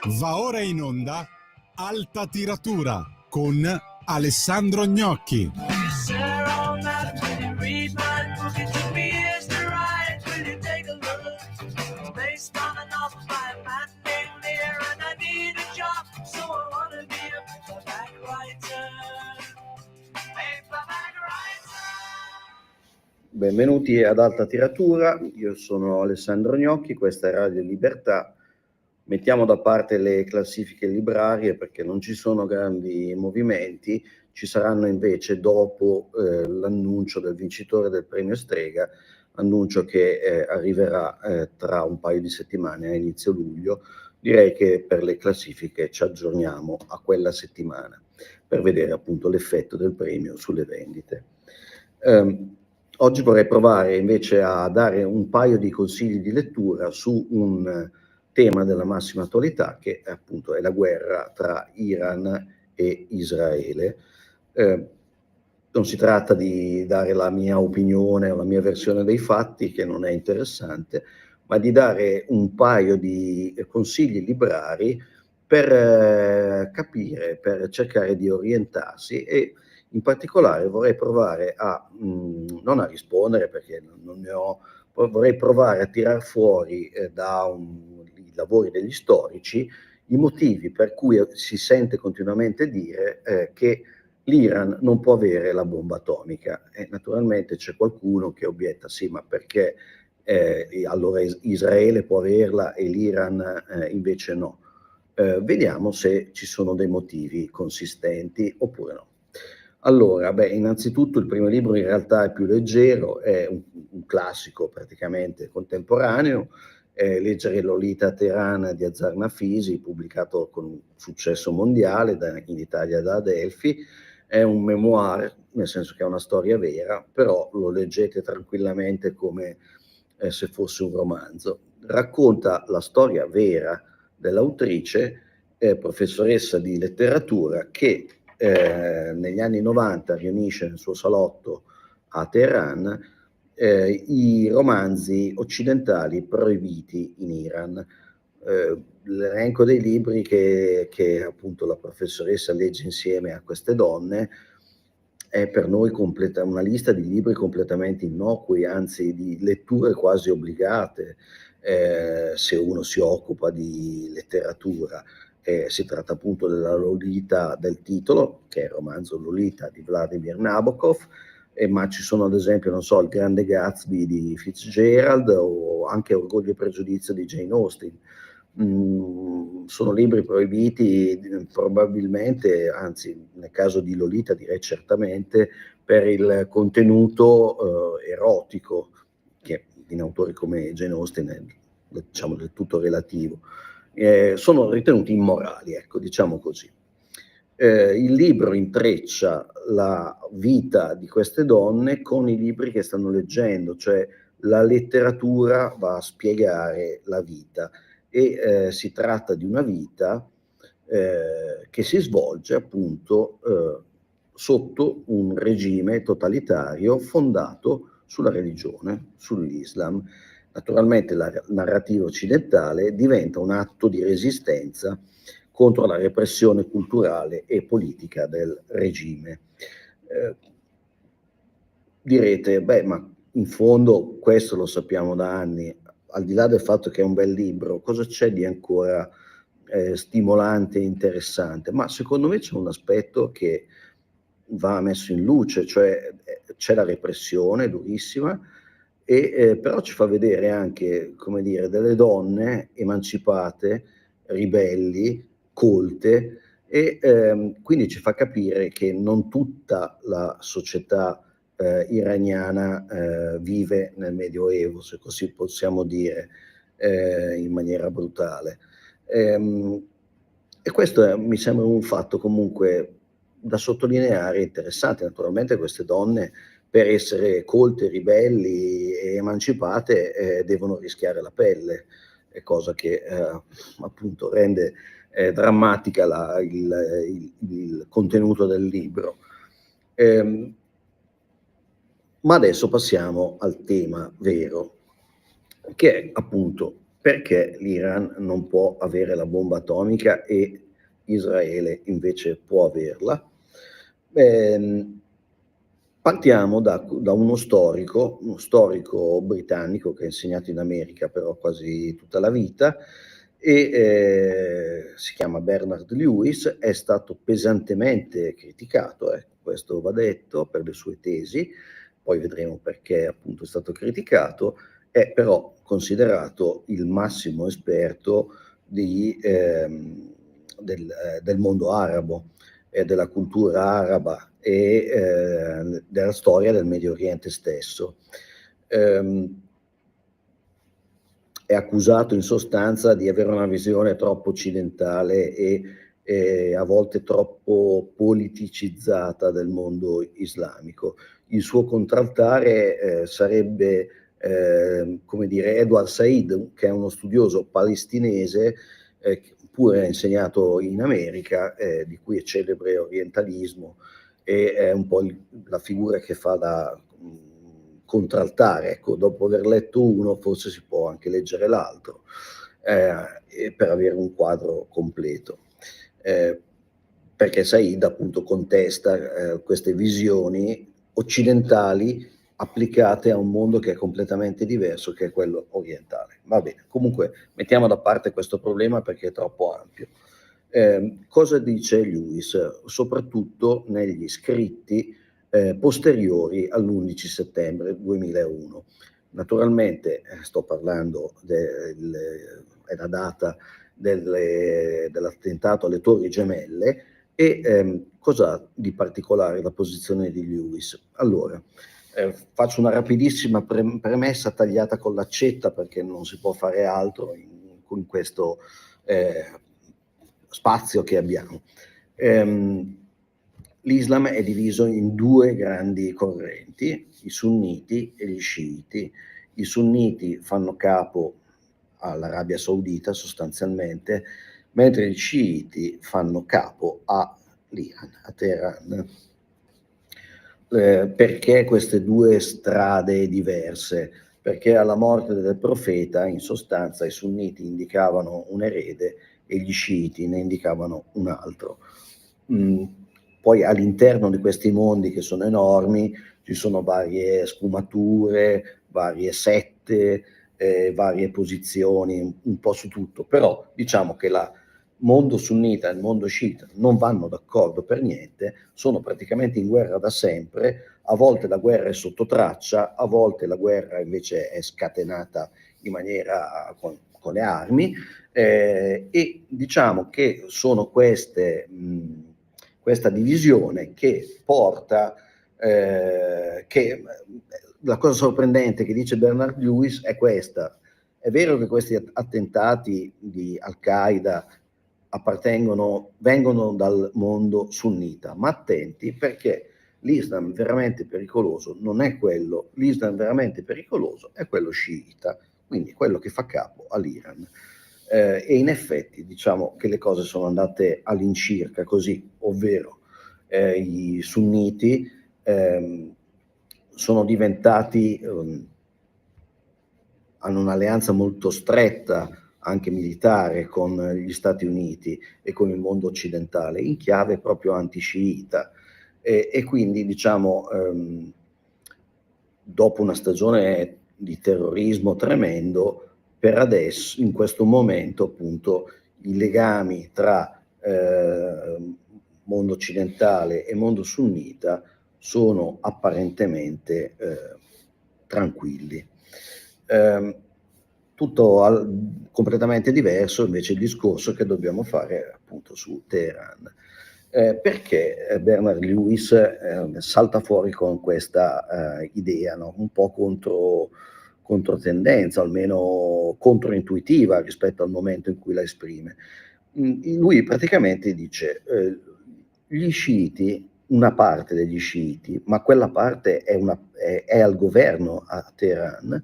Va ora in onda Alta Tiratura con Alessandro Gnocchi. Benvenuti ad Alta Tiratura, io sono Alessandro Gnocchi, questa è Radio Libertà. Mettiamo da parte le classifiche librarie perché non ci sono grandi movimenti, ci saranno invece dopo l'annuncio del vincitore del premio Strega, annuncio che arriverà tra un paio di settimane a inizio luglio. Direi che per le classifiche ci aggiorniamo a quella settimana per vedere appunto l'effetto del premio sulle vendite. Oggi vorrei provare invece a dare un paio di consigli di lettura su un tema della massima attualità che appunto è la guerra tra Iran e Israele. Non si tratta di dare la mia opinione o la mia versione dei fatti, che non è interessante, ma di dare un paio di consigli librari per capire, per cercare di orientarsi, e in particolare vorrei provare a, non a rispondere perché non ne ho, vorrei provare a tirar fuori i lavori degli storici i motivi per cui si sente continuamente dire che l'Iran non può avere la bomba atomica. E naturalmente c'è qualcuno che obietta, sì, ma perché allora Israele può averla e l'Iran invece no? Vediamo se ci sono dei motivi consistenti oppure no. Allora, innanzitutto il primo libro in realtà è più leggero, è un classico praticamente contemporaneo, leggere Lolita a Teheran di Azar Nafisi, pubblicato con successo mondiale in Italia da Adelphi. È un memoir, nel senso che è una storia vera, però lo leggete tranquillamente come se fosse un romanzo. Racconta la storia vera dell'autrice, professoressa di letteratura, che negli anni 90 riunisce nel suo salotto a Teheran i romanzi occidentali proibiti in Iran. L'elenco dei libri che appunto la professoressa legge insieme a queste donne è per noi una lista di libri completamente innocui, anzi di letture quasi obbligate se uno si occupa di letteratura. Si tratta appunto della Lolita del titolo, che è il romanzo Lolita di Vladimir Nabokov, ma ci sono ad esempio, non so, Il Grande Gatsby di Fitzgerald o anche Orgoglio e Pregiudizio di Jane Austen. Sono libri proibiti probabilmente, anzi nel caso di Lolita direi certamente, per il contenuto erotico, che in autori come Jane Austen è, diciamo, del tutto relativo. Sono ritenuti immorali, ecco, diciamo così. Il libro intreccia la vita di queste donne con i libri che stanno leggendo, cioè la letteratura va a spiegare la vita e si tratta di una vita che si svolge appunto sotto un regime totalitario fondato sulla religione, sull'Islam. Naturalmente la narrativa occidentale diventa un atto di resistenza contro la repressione culturale e politica del regime. Direte, ma in fondo questo lo sappiamo da anni, al di là del fatto che è un bel libro, cosa c'è di ancora stimolante e interessante? Ma secondo me c'è un aspetto che va messo in luce, cioè c'è la repressione durissima, e però ci fa vedere anche, come dire, delle donne emancipate, ribelli, colte, e quindi ci fa capire che non tutta la società iraniana vive nel Medioevo, se così possiamo dire, in maniera brutale. E questo mi sembra un fatto comunque da sottolineare, interessante. Naturalmente queste donne, per essere colte, ribelli e emancipate, devono rischiare la pelle, cosa che appunto rende drammatica il contenuto del libro. Ma adesso passiamo al tema vero, che è appunto perché l'Iran non può avere la bomba atomica e Israele invece può averla. Partiamo da uno storico britannico che ha insegnato in America però quasi tutta la vita, e si chiama Bernard Lewis. È stato pesantemente criticato, questo va detto, per le sue tesi, poi vedremo perché appunto è stato criticato. È però considerato il massimo esperto del mondo arabo e della cultura araba e della storia del Medio Oriente stesso. È accusato in sostanza di avere una visione troppo occidentale e a volte troppo politicizzata del mondo islamico. Il suo contraltare sarebbe come dire, Edward Said, che è uno studioso palestinese, pure insegnato in America, di cui è celebre orientalismo, e è un po' la figura che fa da contraltare. Ecco, dopo aver letto uno forse si può anche leggere l'altro, per avere un quadro completo, perché Said appunto contesta queste visioni occidentali applicate a un mondo che è completamente diverso, che è quello orientale. Va bene, comunque mettiamo da parte questo problema perché è troppo ampio. Cosa dice Lewis? Soprattutto negli scritti posteriori all'11 settembre 2001. Naturalmente sto parlando è la data dell'attentato alle Torri Gemelle. E cosa di particolare la posizione di Lewis? Allora, faccio una rapidissima premessa tagliata con l'accetta, perché non si può fare altro in questo spazio che abbiamo. L'Islam è diviso in due grandi correnti, i sunniti e gli sciiti. I sunniti fanno capo all'Arabia Saudita sostanzialmente, mentre gli sciiti fanno capo all'Iran, a Teheran. Perché queste due strade diverse? Perché alla morte del profeta, in sostanza, i sunniti indicavano un erede e gli sciiti ne indicavano un altro. Poi all'interno di questi mondi, che sono enormi, ci sono varie sfumature, varie sette, varie posizioni, un po' su tutto, però diciamo che il mondo sunnita e il mondo sciita non vanno d'accordo per niente, sono praticamente in guerra da sempre. A volte la guerra è sotto traccia, a volte la guerra invece è scatenata in maniera con le armi, e diciamo che sono questa divisione che porta, che la cosa sorprendente che dice Bernard Lewis è questa: è vero che questi attentati di Al-Qaeda vengono dal mondo sunnita, ma attenti, perché l'Islam veramente pericoloso non è quello, l'Islam veramente pericoloso è quello sciita, quindi quello che fa capo all'Iran. E in effetti diciamo che le cose sono andate all'incirca così, ovvero i sunniti sono diventati, hanno un'alleanza molto stretta, anche militare, con gli Stati Uniti e con il mondo occidentale, in chiave proprio anti-sciita. E quindi diciamo, dopo una stagione di terrorismo tremendo, per adesso, in questo momento appunto, i legami tra mondo occidentale e mondo sunnita sono apparentemente tranquilli. Tutto completamente diverso invece il discorso che dobbiamo fare appunto su Teheran. Perché Bernard Lewis salta fuori con questa idea, no? Un po' controtendenza, almeno controintuitiva rispetto al momento in cui la esprime. Lui praticamente dice gli sciiti, una parte degli sciiti, ma quella parte è al governo a Teheran,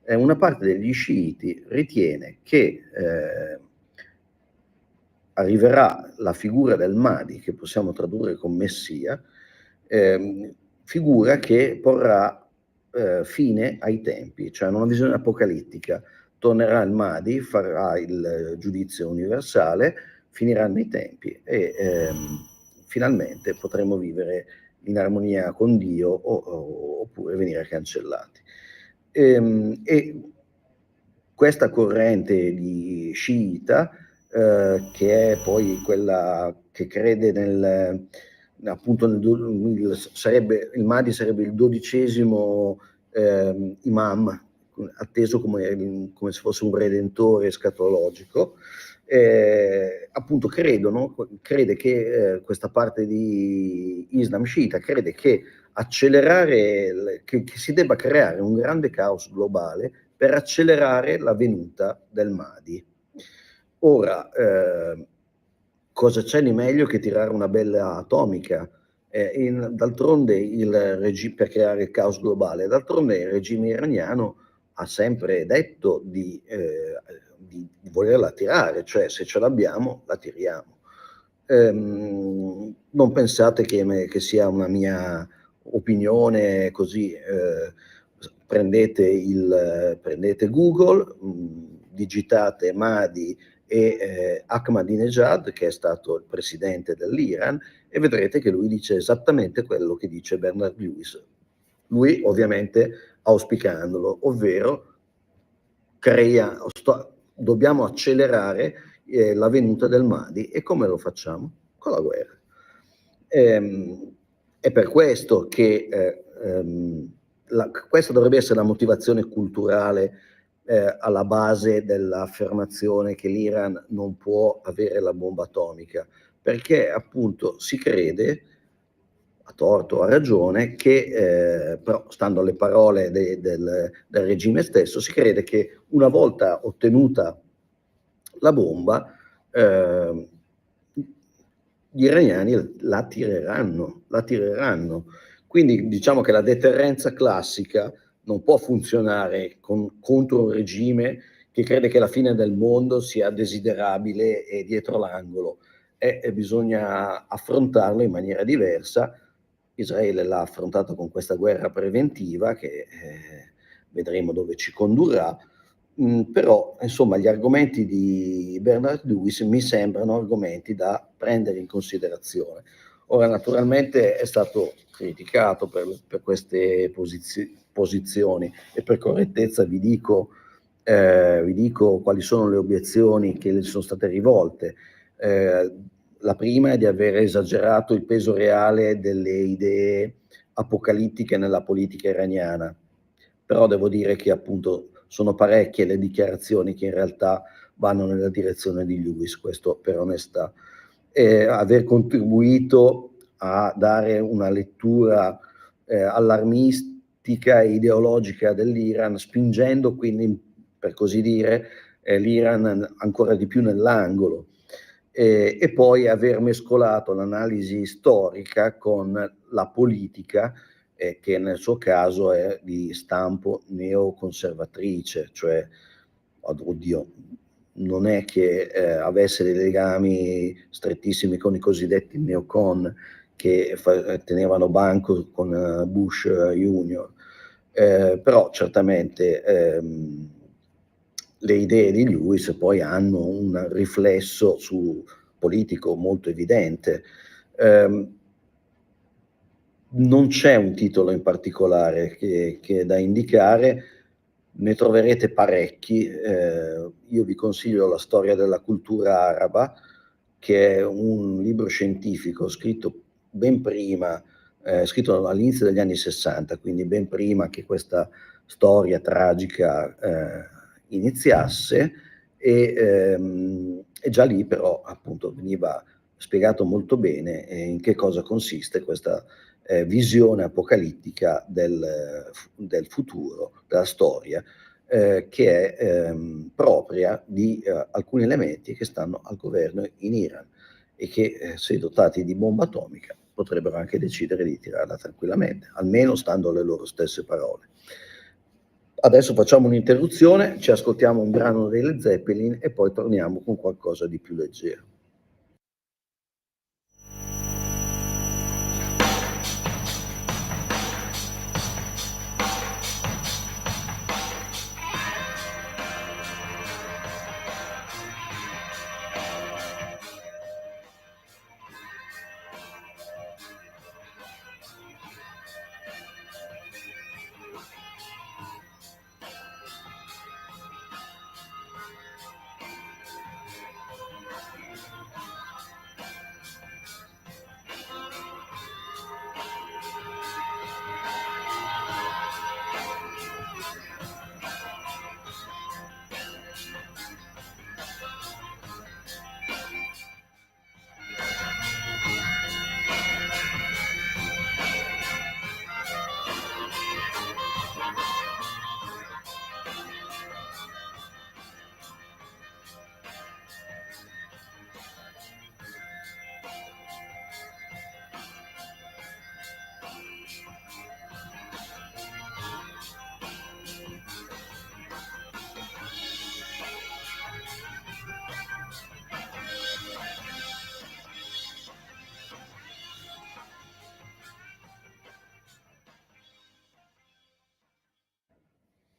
una parte degli sciiti ritiene che arriverà la figura del Mahdi, che possiamo tradurre con Messia, figura che porrà fine ai tempi, cioè una visione apocalittica. tornerà il Mahdi, farà il giudizio universale, finiranno i tempi e finalmente potremo vivere in armonia con Dio oppure venire cancellati. E questa corrente di sciita, che è poi quella che crede appunto il Mahdi sarebbe il 12° imam, atteso come se fosse un redentore escatologico, appunto crede che questa parte di Islam sciita crede che che si debba creare un grande caos globale per accelerare la venuta del Mahdi. Ora, cosa c'è di meglio che tirare una bella atomica? D'altronde per creare il caos globale, d'altronde il regime iraniano ha sempre detto di volerla tirare, cioè se ce l'abbiamo la tiriamo. Non pensate che sia una mia opinione così, prendete Google, digitate Mahdi e Ahmadinejad, che è stato il presidente dell'Iran, e vedrete che lui dice esattamente quello che dice Bernard Lewis. Lui ovviamente auspicandolo, ovvero dobbiamo accelerare la venuta del Mahdi. E come lo facciamo? Con la guerra. È per questo che questa dovrebbe essere la motivazione culturale alla base dell'affermazione che l'Iran non può avere la bomba atomica, perché appunto si crede, a torto o a ragione, che però stando alle parole del regime stesso, si crede che una volta ottenuta la bomba gli iraniani la tireranno. Quindi diciamo che la deterrenza classica non può funzionare contro un regime che crede che la fine del mondo sia desiderabile e dietro l'angolo, e bisogna affrontarlo in maniera diversa. Israele l'ha affrontato con questa guerra preventiva che vedremo dove ci condurrà, però insomma gli argomenti di Bernard Lewis mi sembrano argomenti da prendere in considerazione. Ora naturalmente è stato criticato per queste posizioni, e per correttezza vi dico quali sono le obiezioni che le sono state rivolte. La prima è di aver esagerato il peso reale delle idee apocalittiche nella politica iraniana, però devo dire che appunto sono parecchie le dichiarazioni che in realtà vanno nella direzione di Lewis, questo per onestà. Aver contribuito a dare una lettura allarmistica e ideologica dell'Iran, spingendo quindi, per così dire, l'Iran ancora di più nell'angolo, e poi aver mescolato l'analisi storica con la politica, che nel suo caso è di stampo neoconservatrice, cioè, oddio, non è che avesse dei legami strettissimi con i cosiddetti neocon che tenevano banco con Bush Junior, però certamente le idee di Lewis poi hanno un riflesso politico molto evidente. Non c'è un titolo in particolare che è da indicare, ne troverete parecchi. Io vi consiglio La storia della cultura araba, che è un libro scientifico scritto ben prima, scritto all'inizio degli anni 60, quindi ben prima che questa storia tragica iniziasse, e già lì però appunto veniva spiegato molto bene in che cosa consiste questa visione apocalittica del futuro, della storia, che è propria di alcuni elementi che stanno al governo in Iran e che, se dotati di bomba atomica, potrebbero anche decidere di tirarla tranquillamente, almeno stando alle loro stesse parole. Adesso facciamo un'interruzione, ci ascoltiamo un brano dei Led Zeppelin e poi torniamo con qualcosa di più leggero.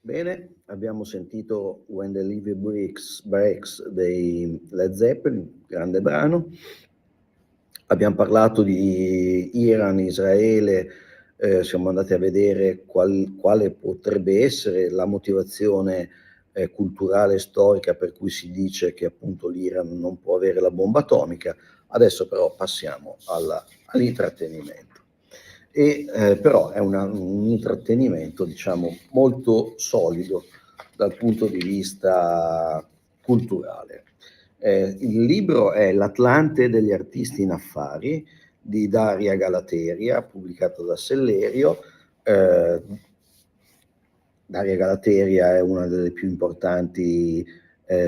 Bene, abbiamo sentito When the Levee Breaks dei Led Zeppelin, grande brano. Abbiamo parlato di Iran, Israele, siamo andati a vedere quale potrebbe essere la motivazione culturale e storica per cui si dice che appunto l'Iran non può avere la bomba atomica. Adesso però passiamo all'intrattenimento. Però è un intrattenimento, diciamo, molto solido dal punto di vista culturale. Il libro è L'Atlante degli artisti in affari di Daria Galateria, pubblicato da Sellerio. Daria Galateria è una delle più importanti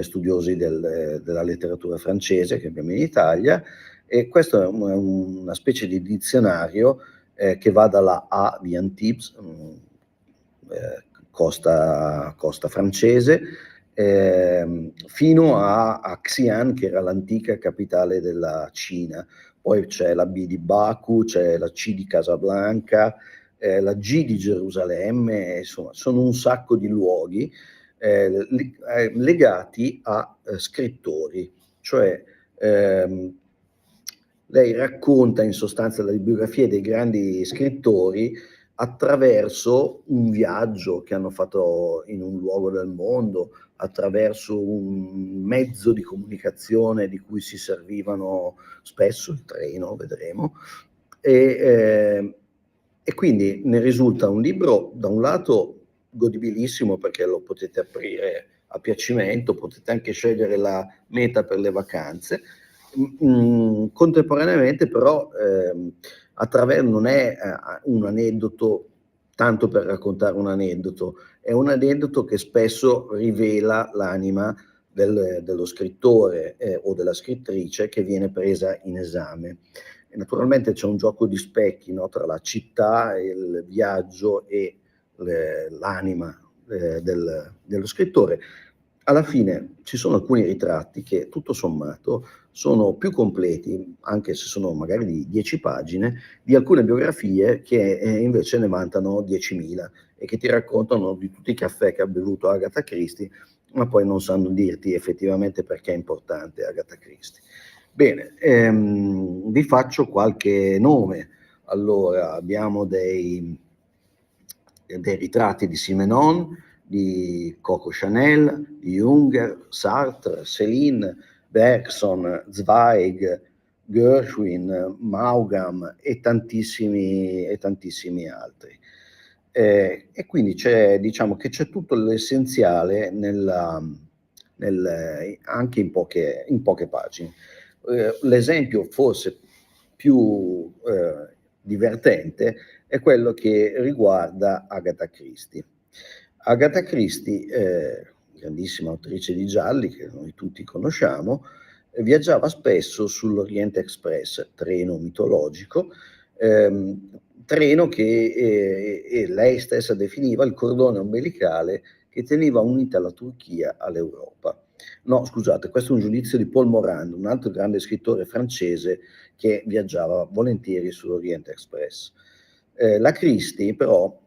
studiosi della letteratura francese che abbiamo in Italia, e questo è una specie di dizionario che va dalla A di Antibes, costa francese, fino a Xi'an, che era l'antica capitale della Cina. Poi c'è la B di Baku, c'è la C di Casablanca, la G di Gerusalemme, insomma, sono un sacco di luoghi legati a scrittori, cioè lei racconta in sostanza le biografie dei grandi scrittori attraverso un viaggio che hanno fatto in un luogo del mondo, attraverso un mezzo di comunicazione di cui si servivano spesso, il treno, vedremo, e quindi ne risulta un libro da un lato godibilissimo perché lo potete aprire a piacimento, potete anche scegliere la meta per le vacanze. Contemporaneamente però non è un aneddoto tanto per raccontare un aneddoto, è un aneddoto che spesso rivela l'anima dello scrittore o della scrittrice che viene presa in esame. E naturalmente c'è un gioco di specchi, no, tra la città, il viaggio e l'anima dello scrittore. Alla fine ci sono alcuni ritratti che tutto sommato sono più completi, anche se sono magari di 10 pagine, di alcune biografie che invece ne vantano 10.000 e che ti raccontano di tutti i caffè che ha bevuto Agatha Christie, ma poi non sanno dirti effettivamente perché è importante Agatha Christie. Bene, vi faccio qualche nome. Allora, abbiamo dei ritratti di Simenon, di Coco Chanel, di Junger, Sartre, Céline, Bergson, Zweig, Gershwin, Maugham e tantissimi altri. E quindi diciamo che c'è tutto l'essenziale anche in poche pagine. L'esempio forse più divertente è quello che riguarda Agatha Christie. Agatha Christie, grandissima autrice di gialli che noi tutti conosciamo, viaggiava spesso sull'Orient Express, treno mitologico, treno che lei stessa definiva il cordone ombelicale che teneva unita la Turchia all'Europa. No, scusate, questo è un giudizio di Paul Morand, un altro grande scrittore francese che viaggiava volentieri sull'Orient Express. La Christie però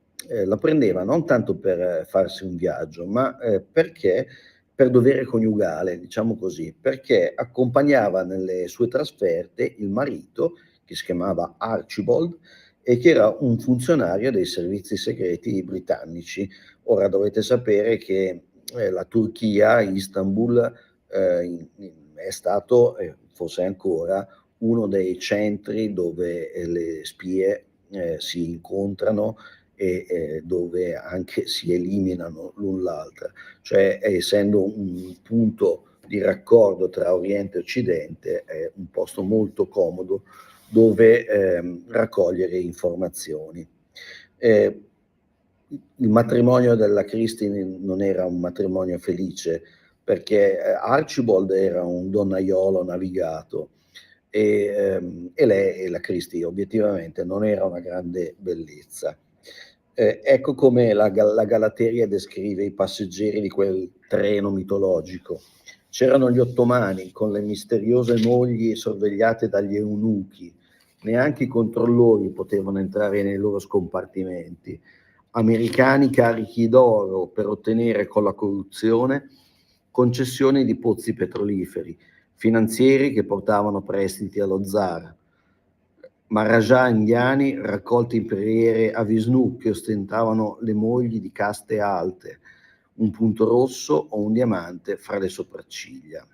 la prendeva non tanto per farsi un viaggio, ma perché per dovere coniugale, diciamo così, perché accompagnava nelle sue trasferte il marito, che si chiamava Archibald, e che era un funzionario dei servizi segreti britannici. Ora dovete sapere che la Turchia, Istanbul, è stato, forse ancora, uno dei centri dove le spie si incontrano e dove anche si eliminano l'un l'altra, cioè essendo un punto di raccordo tra Oriente e Occidente, è un posto molto comodo dove raccogliere informazioni. Il matrimonio della Christie non era un matrimonio felice perché Archibald era un donnaiolo navigato e lei, la Christie, obiettivamente non era una grande bellezza. Ecco come la Galateria descrive i passeggeri di quel treno mitologico. C'erano gli ottomani con le misteriose mogli sorvegliate dagli eunuchi, neanche i controllori potevano entrare nei loro scompartimenti. americani carichi d'oro per ottenere con la corruzione concessioni di pozzi petroliferi, finanzieri che portavano prestiti allo zar, Maharaja indiani raccolti in preghiere a Vishnu che ostentavano le mogli di caste alte, un punto rosso o un diamante fra le sopracciglia.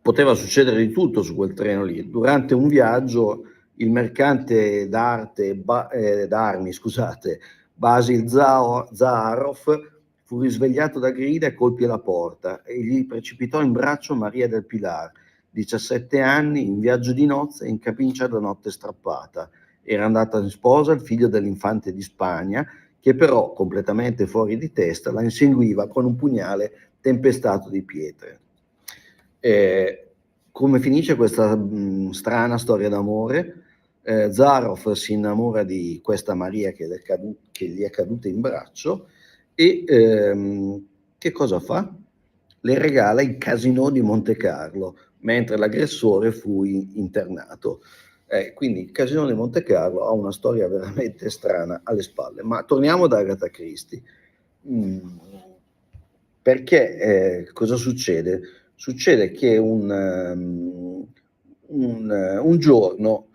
Poteva succedere di tutto su quel treno lì. Durante un viaggio il mercante d'armi, Basil Zaharoff, fu risvegliato da grida e colpì alla porta e gli precipitò in braccio Maria del Pilar, 17 anni, in viaggio di nozze in camicia da notte strappata. Era andata in sposa il figlio dell'infante di Spagna, che però, completamente fuori di testa, la inseguiva con un pugnale tempestato di pietre. Come finisce questa strana storia d'amore? Zaharoff si innamora di questa Maria che gli è caduta in braccio e che cosa fa? Le regala il Casino di Monte Carlo, mentre l'aggressore fu internato. Quindi il Casino di Monte Carlo ha una storia veramente strana alle spalle. Ma torniamo ad Agatha Christie. Perché cosa succede? Succede che un giorno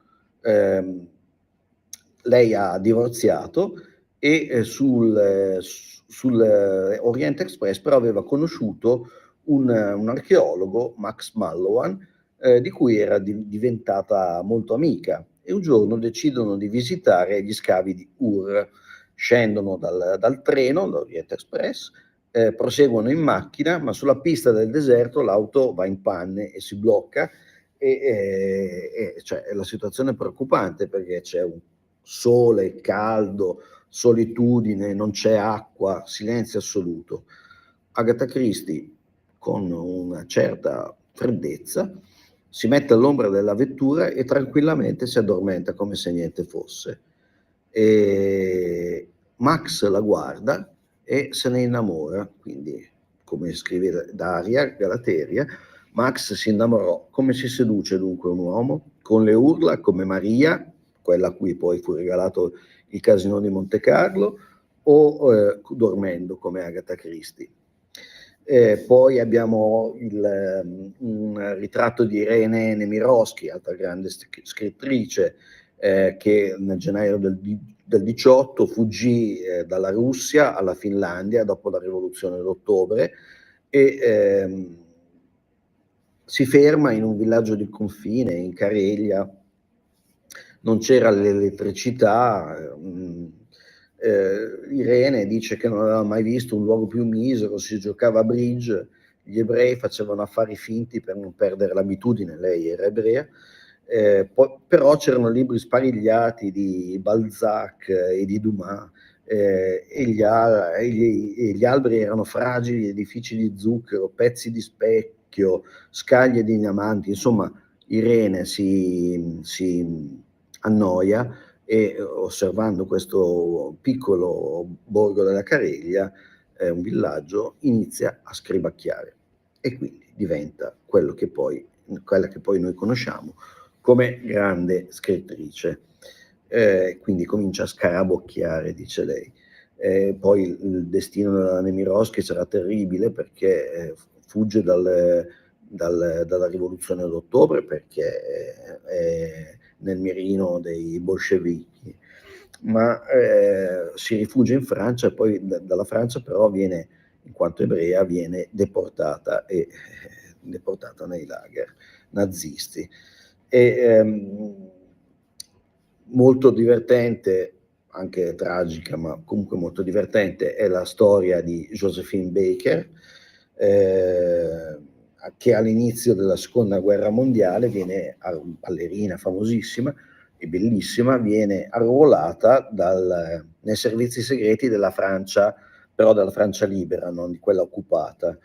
lei ha divorziato e sul Orient Express però aveva conosciuto un archeologo, Max Mallowan, di cui era diventata molto amica, e un giorno decidono di visitare gli scavi di Ur, scendono dal treno, l'Orient Express, proseguono in macchina, ma sulla pista del deserto l'auto va in panne e si blocca, cioè, la situazione è preoccupante perché c'è un sole caldo, solitudine, non c'è acqua, silenzio assoluto. Agatha Christie, con una certa freddezza, si mette all'ombra della vettura e tranquillamente si addormenta come se niente fosse. E Max la guarda e se ne innamora, quindi, come scrive Daria Galateria, Max si innamorò. Come si seduce dunque un uomo? Con le urla come Maria, quella a cui poi fu regalato il Casino di Monte Carlo, o dormendo come Agatha Christie. Poi abbiamo un ritratto di Irene Nemirovsky, altra grande scrittrice, che nel gennaio del 18 fuggì dalla Russia alla Finlandia dopo la rivoluzione d'ottobre e si ferma in un villaggio di confine in Careglia. Non c'era l'elettricità. Irene dice che non aveva mai visto un luogo più misero, si giocava a bridge, gli ebrei facevano affari finti per non perdere l'abitudine, lei era ebrea, però c'erano libri sparigliati di Balzac e di Dumas, e gli alberi erano fragili, edifici di zucchero, pezzi di specchio, scaglie di diamanti. Insomma, Irene si annoia e, osservando questo piccolo borgo della Careglia, un villaggio, inizia a scribacchiare e quindi diventa quella che poi noi conosciamo come grande scrittrice. Quindi comincia a scarabocchiare, dice lei. Poi il destino della Nemirovsky sarà terribile perché fugge dalla rivoluzione d'ottobre, perché è nel mirino dei bolscevichi, ma si rifugia in Francia e poi dalla Francia però viene, in quanto ebrea, viene deportata nei lager nazisti. Molto divertente, anche tragica, ma comunque molto divertente, è la storia di Josephine Baker, che all'inizio della seconda guerra mondiale viene, ballerina famosissima e bellissima, viene arruolata nei servizi segreti della Francia, però della Francia libera, non di quella occupata.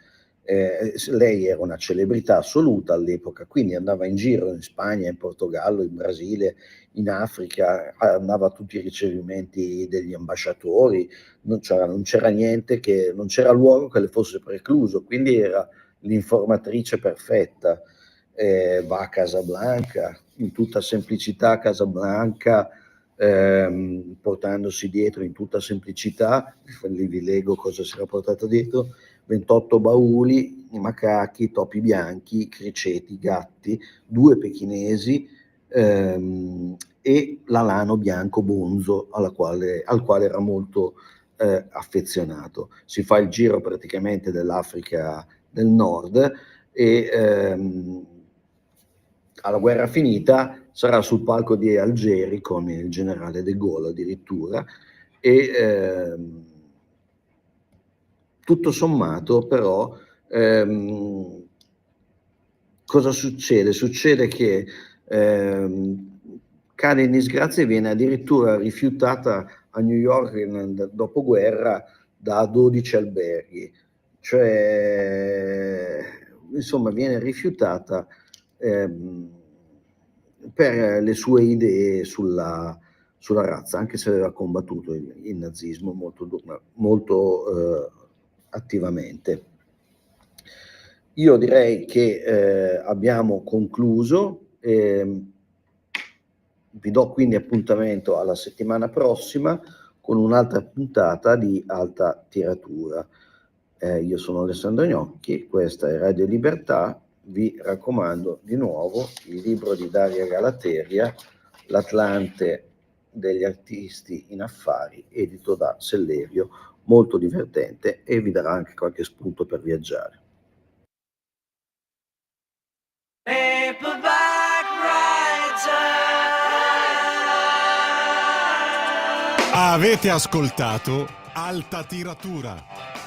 Lei era una celebrità assoluta all'epoca, quindi andava in giro in Spagna, in Portogallo, in Brasile, in Africa, andava a tutti i ricevimenti degli ambasciatori, non c'era niente, non c'era luogo che le fosse precluso, quindi era l'informatrice perfetta. Va a Casablanca, in tutta semplicità a Casablanca, portandosi dietro in tutta semplicità, vi leggo cosa si era portato dietro: 28 bauli, macachi, topi bianchi, criceti, gatti, 2 pechinesi e l'alano bianco bonzo al quale era molto affezionato. Si fa il giro praticamente dell'Africa del Nord e alla guerra finita sarà sul palco di Algeri con il generale de Gaulle addirittura, e tutto sommato però cosa succede? Succede che cade in disgrazia e viene addirittura rifiutata a New York nel dopoguerra da 12 alberghi, cioè insomma viene rifiutata per le sue idee sulla razza, anche se aveva combattuto il nazismo molto attivamente. Io direi che abbiamo concluso. Vi do quindi appuntamento alla settimana prossima con un'altra puntata di Alta Tiratura. Io sono Alessandro Gnocchi, questa è Radio Libertà. Vi raccomando di nuovo il libro di Daria Galateria, L'Atlante degli artisti in affari, edito da Sellerio, molto divertente e vi darà anche qualche spunto per viaggiare. Avete ascoltato Alta Tiratura.